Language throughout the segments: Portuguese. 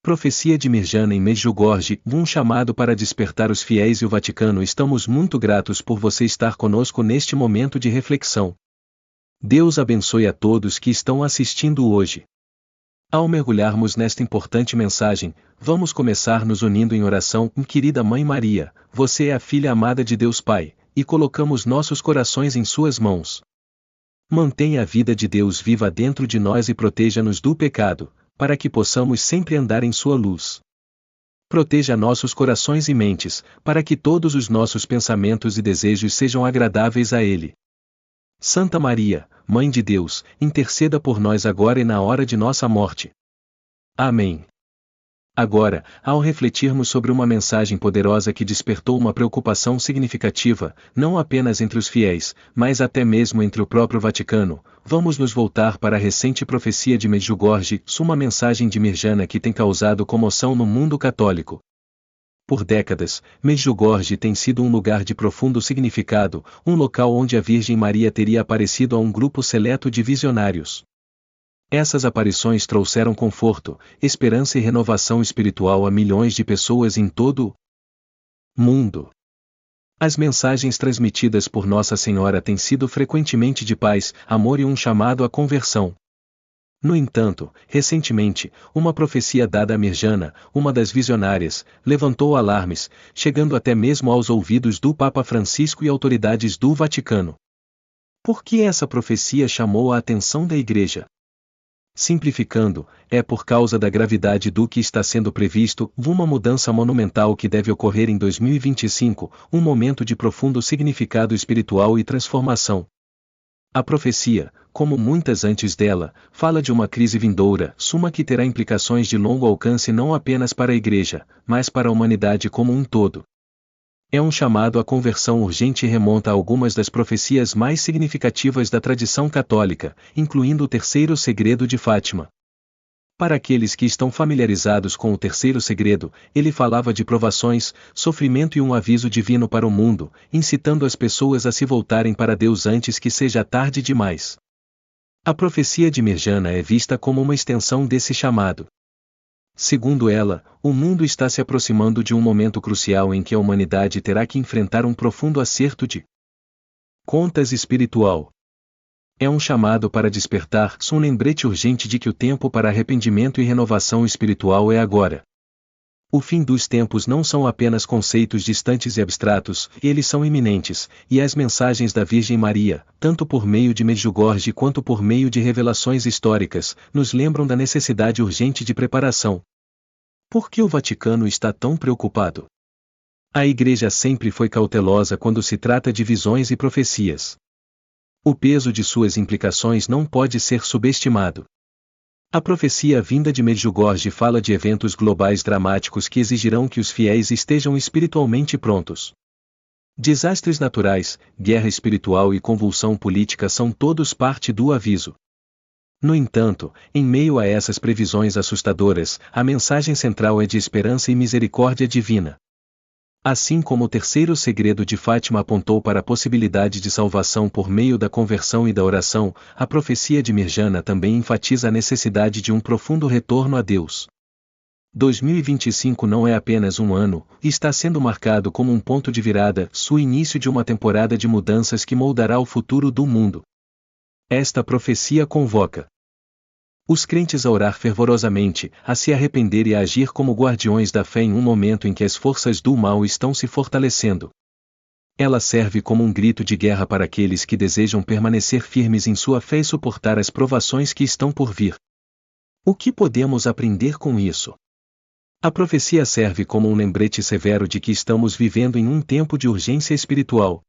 Profecia de Mirjana em Medjugorje, um chamado para despertar os fiéis e o Vaticano. Estamos muito gratos por você estar conosco neste momento de reflexão. Deus abençoe a todos que estão assistindo hoje. Ao mergulharmos nesta importante mensagem, vamos começar nos unindo em oração. Querida Mãe Maria, você é a filha amada de Deus Pai, e colocamos nossos corações em suas mãos. Mantenha a vida de Deus viva dentro de nós e proteja-nos do pecado, para que possamos sempre andar em sua luz. Proteja nossos corações e mentes, para que todos os nossos pensamentos e desejos sejam agradáveis a Ele. Santa Maria, Mãe de Deus, interceda por nós agora e na hora de nossa morte. Amém. Agora, ao refletirmos sobre uma mensagem poderosa que despertou uma preocupação significativa, não apenas entre os fiéis, mas até mesmo entre o próprio Vaticano, vamos nos voltar para a recente profecia de Medjugorje, uma mensagem de Mirjana que tem causado comoção no mundo católico. Por décadas, Medjugorje tem sido um lugar de profundo significado, um local onde a Virgem Maria teria aparecido a um grupo seleto de visionários. Essas aparições trouxeram conforto, esperança e renovação espiritual a milhões de pessoas em todo o mundo. As mensagens transmitidas por Nossa Senhora têm sido frequentemente de paz, amor e um chamado à conversão. No entanto, recentemente, uma profecia dada a Mirjana, uma das visionárias, levantou alarmes, chegando até mesmo aos ouvidos do Papa Francisco e autoridades do Vaticano. Por que essa profecia chamou a atenção da Igreja? Simplificando, é por causa da gravidade do que está sendo previsto, uma mudança monumental que deve ocorrer em 2025, um momento de profundo significado espiritual e transformação. A profecia, como muitas antes dela, fala de uma crise vindoura, suma que terá implicações de longo alcance não apenas para a Igreja, mas para a humanidade como um todo. É um chamado à conversão urgente e remonta a algumas das profecias mais significativas da tradição católica, incluindo o terceiro segredo de Fátima. Para aqueles que estão familiarizados com o terceiro segredo, ele falava de provações, sofrimento e um aviso divino para o mundo, incitando as pessoas a se voltarem para Deus antes que seja tarde demais. A profecia de Mirjana é vista como uma extensão desse chamado. Segundo ela, o mundo está se aproximando de um momento crucial em que a humanidade terá que enfrentar um profundo acerto de contas espiritual. É um chamado para despertar, um lembrete urgente de que o tempo para arrependimento e renovação espiritual é agora. O fim dos tempos não são apenas conceitos distantes e abstratos, eles são iminentes, e as mensagens da Virgem Maria, tanto por meio de Medjugorje quanto por meio de revelações históricas, nos lembram da necessidade urgente de preparação. Por que o Vaticano está tão preocupado? A Igreja sempre foi cautelosa quando se trata de visões e profecias. O peso de suas implicações não pode ser subestimado. A profecia vinda de Medjugorje fala de eventos globais dramáticos que exigirão que os fiéis estejam espiritualmente prontos. Desastres naturais, guerra espiritual e convulsão política são todos parte do aviso. No entanto, em meio a essas previsões assustadoras, a mensagem central é de esperança e misericórdia divina. Assim como o terceiro segredo de Fátima apontou para a possibilidade de salvação por meio da conversão e da oração, a profecia de Mirjana também enfatiza a necessidade de um profundo retorno a Deus. 2025 não é apenas um ano, está sendo marcado como um ponto de virada, o início de uma temporada de mudanças que moldará o futuro do mundo. Esta profecia convoca os crentes a orar fervorosamente, a se arrepender e a agir como guardiões da fé em um momento em que as forças do mal estão se fortalecendo. Ela serve como um grito de guerra para aqueles que desejam permanecer firmes em sua fé e suportar as provações que estão por vir. O que podemos aprender com isso? A profecia serve como um lembrete severo de que estamos vivendo em um tempo de urgência espiritual.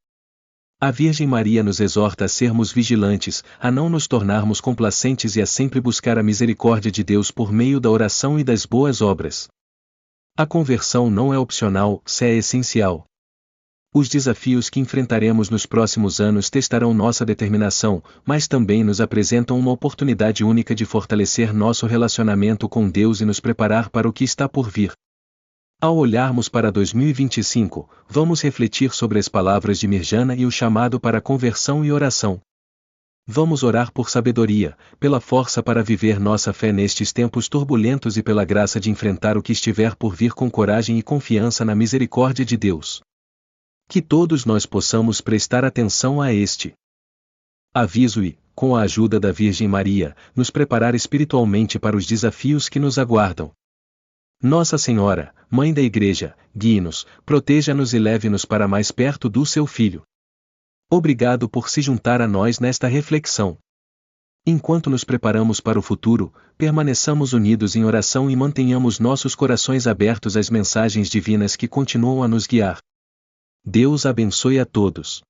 A Virgem Maria nos exorta a sermos vigilantes, a não nos tornarmos complacentes e a sempre buscar a misericórdia de Deus por meio da oração e das boas obras. A conversão não é opcional, é essencial. Os desafios que enfrentaremos nos próximos anos testarão nossa determinação, mas também nos apresentam uma oportunidade única de fortalecer nosso relacionamento com Deus e nos preparar para o que está por vir. Ao olharmos para 2025, vamos refletir sobre as palavras de Mirjana e o chamado para conversão e oração. Vamos orar por sabedoria, pela força para viver nossa fé nestes tempos turbulentos e pela graça de enfrentar o que estiver por vir com coragem e confiança na misericórdia de Deus. Que todos nós possamos prestar atenção a este aviso e, com a ajuda da Virgem Maria, nos preparar espiritualmente para os desafios que nos aguardam. Nossa Senhora, Mãe da Igreja, guie-nos, proteja-nos e leve-nos para mais perto do seu Filho. Obrigado por se juntar a nós nesta reflexão. Enquanto nos preparamos para o futuro, permaneçamos unidos em oração e mantenhamos nossos corações abertos às mensagens divinas que continuam a nos guiar. Deus abençoe a todos.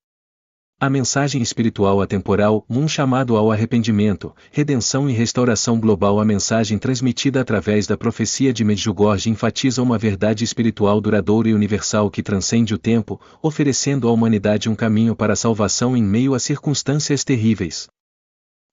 A mensagem espiritual atemporal, um chamado ao arrependimento, redenção e restauração global. A mensagem transmitida através da profecia de Medjugorje enfatiza uma verdade espiritual duradoura e universal que transcende o tempo, oferecendo à humanidade um caminho para a salvação em meio a circunstâncias terríveis.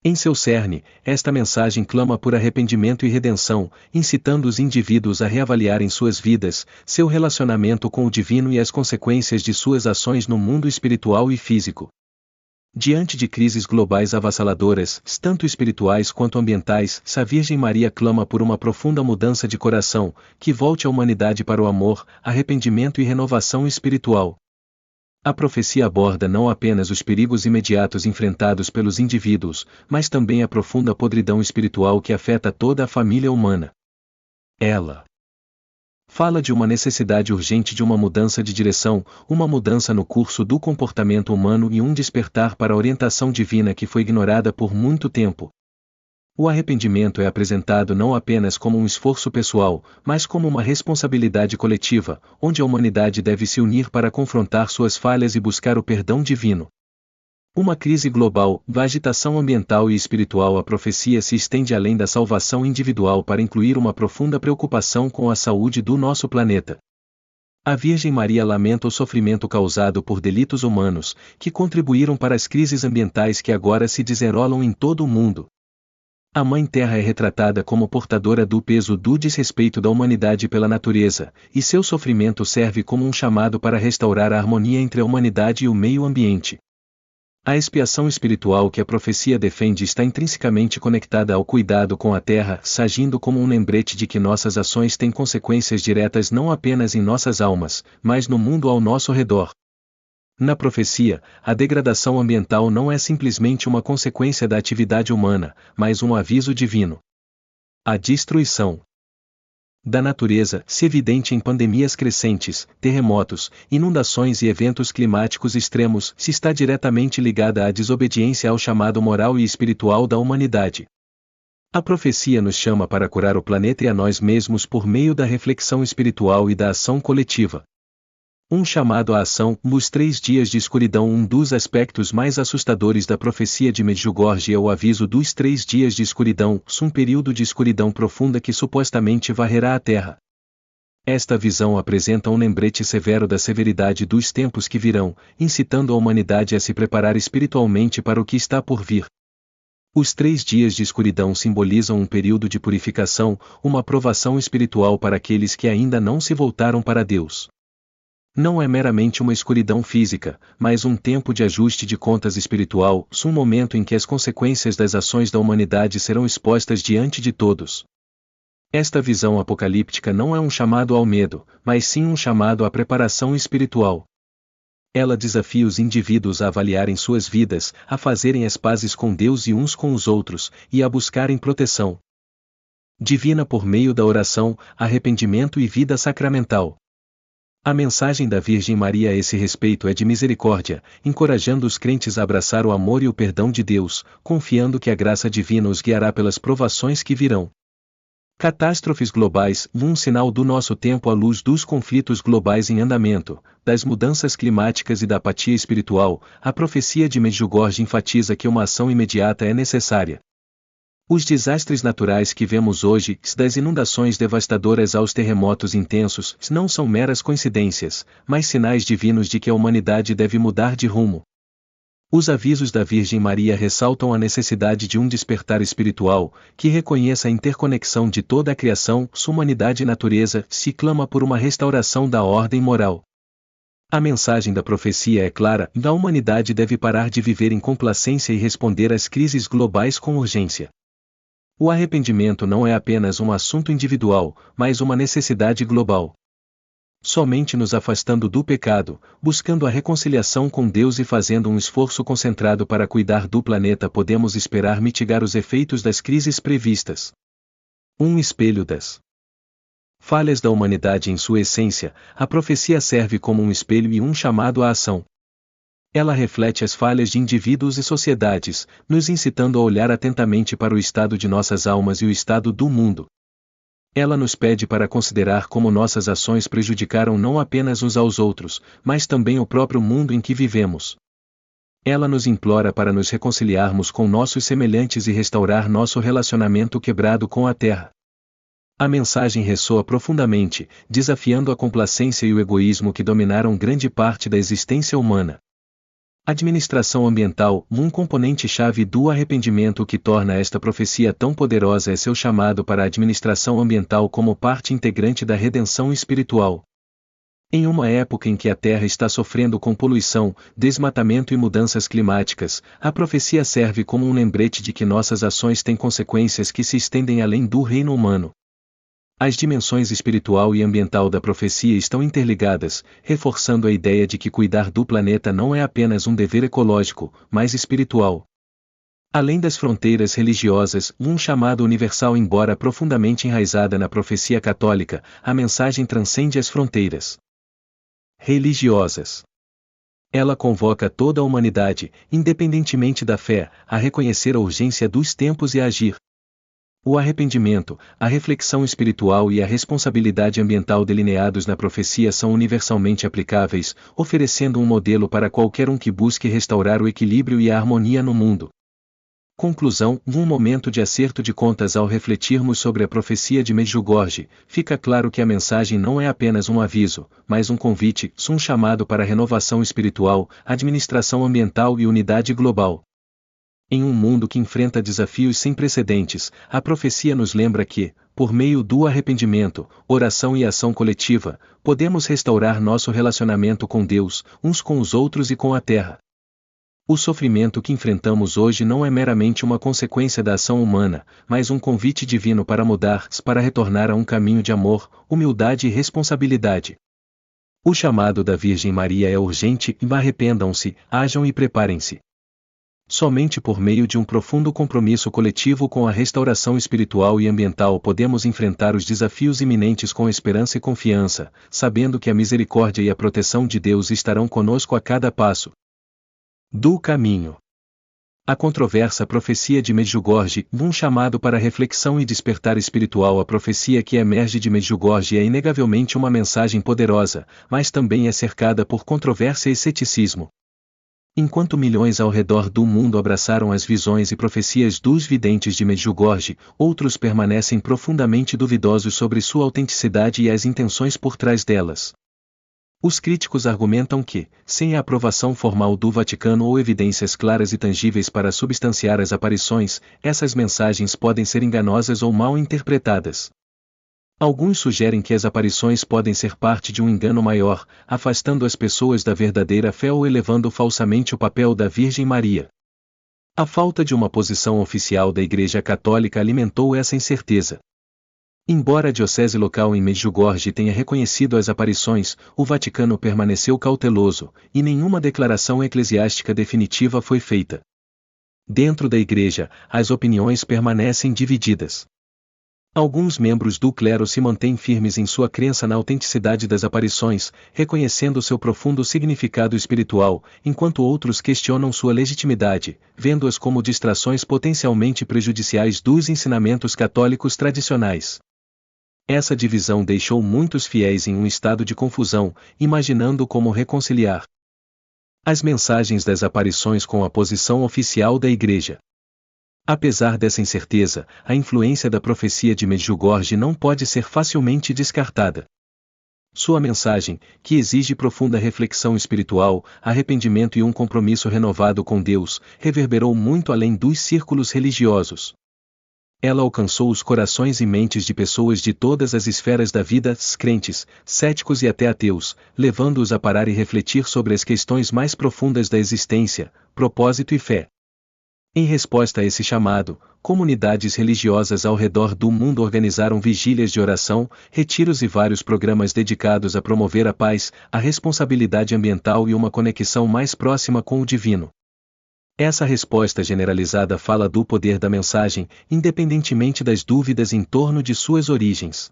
Em seu cerne, esta mensagem clama por arrependimento e redenção, incitando os indivíduos a reavaliarem suas vidas, seu relacionamento com o divino e as consequências de suas ações no mundo espiritual e físico. Diante de crises globais avassaladoras, tanto espirituais quanto ambientais, a Virgem Maria clama por uma profunda mudança de coração, que volte a humanidade para o amor, arrependimento e renovação espiritual. A profecia aborda não apenas os perigos imediatos enfrentados pelos indivíduos, mas também a profunda podridão espiritual que afeta toda a família humana. Ela fala de uma necessidade urgente de uma mudança de direção, uma mudança no curso do comportamento humano e um despertar para a orientação divina que foi ignorada por muito tempo. O arrependimento é apresentado não apenas como um esforço pessoal, mas como uma responsabilidade coletiva, onde a humanidade deve se unir para confrontar suas falhas e buscar o perdão divino. Uma crise global, da agitação ambiental e espiritual. A profecia se estende além da salvação individual para incluir uma profunda preocupação com a saúde do nosso planeta. A Virgem Maria lamenta o sofrimento causado por delitos humanos, que contribuíram para as crises ambientais que agora se desenrolam em todo o mundo. A Mãe Terra é retratada como portadora do peso do desrespeito da humanidade pela natureza, e seu sofrimento serve como um chamado para restaurar a harmonia entre a humanidade e o meio ambiente. A expiação espiritual que a profecia defende está intrinsecamente conectada ao cuidado com a terra, agindo como um lembrete de que nossas ações têm consequências diretas não apenas em nossas almas, mas no mundo ao nosso redor. Na profecia, a degradação ambiental não é simplesmente uma consequência da atividade humana, mas um aviso divino. A destruição da natureza, se evidente em pandemias crescentes, terremotos, inundações e eventos climáticos extremos, se está diretamente ligada à desobediência ao chamado moral e espiritual da humanidade. A profecia nos chama para curar o planeta e a nós mesmos por meio da reflexão espiritual e da ação coletiva. Um chamado à ação. Nos 3 dias de escuridão. Um dos aspectos mais assustadores da profecia de Medjugorje é o aviso dos 3 dias de escuridão, um período de escuridão profunda que supostamente varrerá a Terra. Esta visão apresenta um lembrete severo da severidade dos tempos que virão, incitando a humanidade a se preparar espiritualmente para o que está por vir. Os 3 dias de escuridão simbolizam um período de purificação, uma provação espiritual para aqueles que ainda não se voltaram para Deus. Não é meramente uma escuridão física, mas um tempo de ajuste de contas espiritual, um momento em que as consequências das ações da humanidade serão expostas diante de todos. Esta visão apocalíptica não é um chamado ao medo, mas sim um chamado à preparação espiritual. Ela desafia os indivíduos a avaliarem suas vidas, a fazerem as pazes com Deus e uns com os outros, e a buscarem proteção divina por meio da oração, arrependimento e vida sacramental. A mensagem da Virgem Maria a esse respeito é de misericórdia, encorajando os crentes a abraçar o amor e o perdão de Deus, confiando que a graça divina os guiará pelas provações que virão. Catástrofes globais, um sinal do nosso tempo à luz dos conflitos globais em andamento, das mudanças climáticas e da apatia espiritual. A profecia de Medjugorje enfatiza que uma ação imediata é necessária. Os desastres naturais que vemos hoje, das inundações devastadoras aos terremotos intensos, não são meras coincidências, mas sinais divinos de que a humanidade deve mudar de rumo. Os avisos da Virgem Maria ressaltam a necessidade de um despertar espiritual, que reconheça a interconexão de toda a criação, sua humanidade e natureza, se clama por uma restauração da ordem moral. A mensagem da profecia é clara: a humanidade deve parar de viver em complacência e responder às crises globais com urgência. O arrependimento não é apenas um assunto individual, mas uma necessidade global. Somente nos afastando do pecado, buscando a reconciliação com Deus e fazendo um esforço concentrado para cuidar do planeta podemos esperar mitigar os efeitos das crises previstas. Um espelho das falhas da humanidade em sua essência, a profecia serve como um espelho e um chamado à ação. Ela reflete as falhas de indivíduos e sociedades, nos incitando a olhar atentamente para o estado de nossas almas e o estado do mundo. Ela nos pede para considerar como nossas ações prejudicaram não apenas uns aos outros, mas também o próprio mundo em que vivemos. Ela nos implora para nos reconciliarmos com nossos semelhantes e restaurar nosso relacionamento quebrado com a terra. A mensagem ressoa profundamente, desafiando a complacência e o egoísmo que dominaram grande parte da existência humana. Administração ambiental, um componente-chave do arrependimento que torna esta profecia tão poderosa é seu chamado para a administração ambiental como parte integrante da redenção espiritual. Em uma época em que a Terra está sofrendo com poluição, desmatamento e mudanças climáticas, a profecia serve como um lembrete de que nossas ações têm consequências que se estendem além do reino humano. As dimensões espiritual e ambiental da profecia estão interligadas, reforçando a ideia de que cuidar do planeta não é apenas um dever ecológico, mas espiritual. Além das fronteiras religiosas, um chamado universal. Embora profundamente enraizada na profecia católica, a mensagem transcende as fronteiras religiosas. Ela convoca toda a humanidade, independentemente da fé, a reconhecer a urgência dos tempos e a agir. O arrependimento, a reflexão espiritual e a responsabilidade ambiental delineados na profecia são universalmente aplicáveis, oferecendo um modelo para qualquer um que busque restaurar o equilíbrio e a harmonia no mundo. Conclusão: um momento de acerto de contas. Ao refletirmos sobre a profecia de Medjugorje, fica claro que a mensagem não é apenas um aviso, mas um convite, um chamado para renovação espiritual, administração ambiental e unidade global. Em um mundo que enfrenta desafios sem precedentes, a profecia nos lembra que, por meio do arrependimento, oração e ação coletiva, podemos restaurar nosso relacionamento com Deus, uns com os outros e com a terra. O sofrimento que enfrentamos hoje não é meramente uma consequência da ação humana, mas um convite divino para mudar, para retornar a um caminho de amor, humildade e responsabilidade. O chamado da Virgem Maria é urgente: arrependam-se, hajam e preparem-se. Somente por meio de um profundo compromisso coletivo com a restauração espiritual e ambiental podemos enfrentar os desafios iminentes com esperança e confiança, sabendo que a misericórdia e a proteção de Deus estarão conosco a cada passo do caminho. A controversa profecia de Medjugorje, um chamado para reflexão e despertar espiritual. A profecia que emerge de Medjugorje é inegavelmente uma mensagem poderosa, mas também é cercada por controvérsia e ceticismo. Enquanto milhões ao redor do mundo abraçaram as visões e profecias dos videntes de Medjugorje, outros permanecem profundamente duvidosos sobre sua autenticidade e as intenções por trás delas. Os críticos argumentam que, sem a aprovação formal do Vaticano ou evidências claras e tangíveis para substanciar as aparições, essas mensagens podem ser enganosas ou mal interpretadas. Alguns sugerem que as aparições podem ser parte de um engano maior, afastando as pessoas da verdadeira fé ou elevando falsamente o papel da Virgem Maria. A falta de uma posição oficial da Igreja Católica alimentou essa incerteza. Embora a diocese local em Medjugorje tenha reconhecido as aparições, o Vaticano permaneceu cauteloso, e nenhuma declaração eclesiástica definitiva foi feita. Dentro da Igreja, as opiniões permanecem divididas. Alguns membros do clero se mantêm firmes em sua crença na autenticidade das aparições, reconhecendo seu profundo significado espiritual, enquanto outros questionam sua legitimidade, vendo-as como distrações potencialmente prejudiciais dos ensinamentos católicos tradicionais. Essa divisão deixou muitos fiéis em um estado de confusão, imaginando como reconciliar as mensagens das aparições com a posição oficial da Igreja. Apesar dessa incerteza, a influência da profecia de Medjugorje não pode ser facilmente descartada. Sua mensagem, que exige profunda reflexão espiritual, arrependimento e um compromisso renovado com Deus, reverberou muito além dos círculos religiosos. Ela alcançou os corações e mentes de pessoas de todas as esferas da vida, crentes, céticos e até ateus, levando-os a parar e refletir sobre as questões mais profundas da existência, propósito e fé. Em resposta a esse chamado, comunidades religiosas ao redor do mundo organizaram vigílias de oração, retiros e vários programas dedicados a promover a paz, a responsabilidade ambiental e uma conexão mais próxima com o divino. Essa resposta generalizada fala do poder da mensagem, independentemente das dúvidas em torno de suas origens.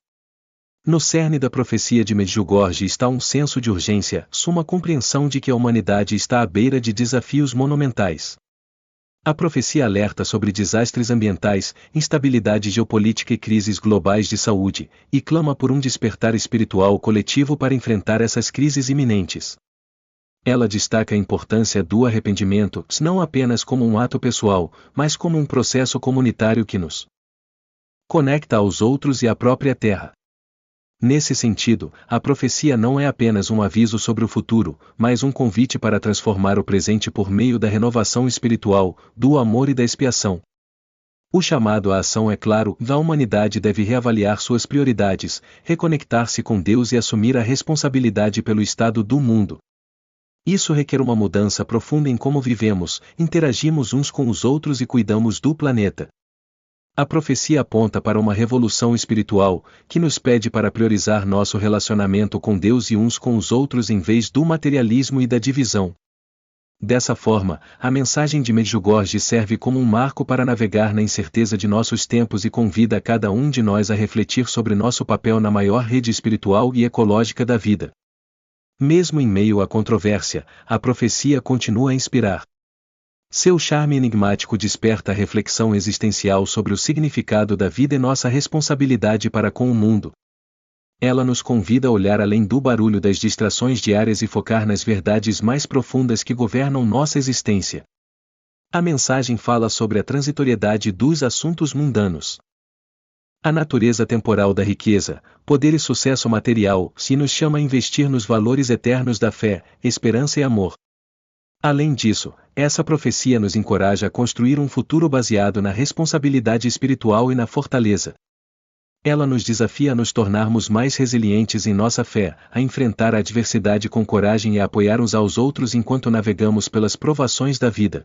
No cerne da profecia de Medjugorje está um senso de urgência, uma compreensão de que a humanidade está à beira de desafios monumentais. A profecia alerta sobre desastres ambientais, instabilidade geopolítica e crises globais de saúde, e clama por um despertar espiritual coletivo para enfrentar essas crises iminentes. Ela destaca a importância do arrependimento, não apenas como um ato pessoal, mas como um processo comunitário que nos conecta aos outros e à própria Terra. Nesse sentido, a profecia não é apenas um aviso sobre o futuro, mas um convite para transformar o presente por meio da renovação espiritual, do amor e da expiação. O chamado à ação é claro: a humanidade deve reavaliar suas prioridades, reconectar-se com Deus e assumir a responsabilidade pelo estado do mundo. Isso requer uma mudança profunda em como vivemos, interagimos uns com os outros e cuidamos do planeta. A profecia aponta para uma revolução espiritual, que nos pede para priorizar nosso relacionamento com Deus e uns com os outros em vez do materialismo e da divisão. Dessa forma, a mensagem de Medjugorje serve como um marco para navegar na incerteza de nossos tempos e convida a cada um de nós a refletir sobre nosso papel na maior rede espiritual e ecológica da vida. Mesmo em meio à controvérsia, a profecia continua a inspirar. Seu charme enigmático desperta a reflexão existencial sobre o significado da vida e nossa responsabilidade para com o mundo. Ela nos convida a olhar além do barulho das distrações diárias e focar nas verdades mais profundas que governam nossa existência. A mensagem fala sobre a transitoriedade dos assuntos mundanos. A natureza temporal da riqueza, poder e sucesso material se nos chama a investir nos valores eternos da fé, esperança e amor. Além disso, essa profecia nos encoraja a construir um futuro baseado na responsabilidade espiritual e na fortaleza. Ela nos desafia a nos tornarmos mais resilientes em nossa fé, a enfrentar a adversidade com coragem e a apoiar uns aos outros enquanto navegamos pelas provações da vida.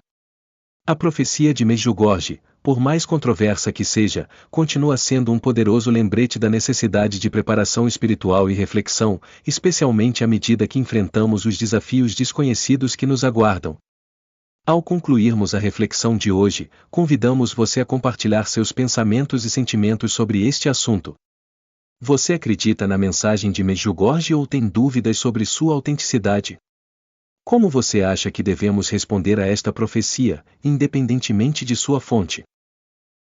A profecia de Medjugorje, por mais controversa que seja, continua sendo um poderoso lembrete da necessidade de preparação espiritual e reflexão, especialmente à medida que enfrentamos os desafios desconhecidos que nos aguardam. Ao concluirmos a reflexão de hoje, convidamos você a compartilhar seus pensamentos e sentimentos sobre este assunto. Você acredita na mensagem de Medjugorje ou tem dúvidas sobre sua autenticidade? Como você acha que devemos responder a esta profecia, independentemente de sua fonte?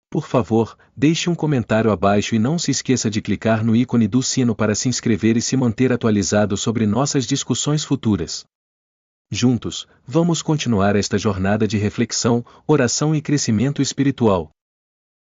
Por favor, deixe um comentário abaixo e não se esqueça de clicar no ícone do sino para se inscrever e se manter atualizado sobre nossas discussões futuras. Juntos, vamos continuar esta jornada de reflexão, oração e crescimento espiritual.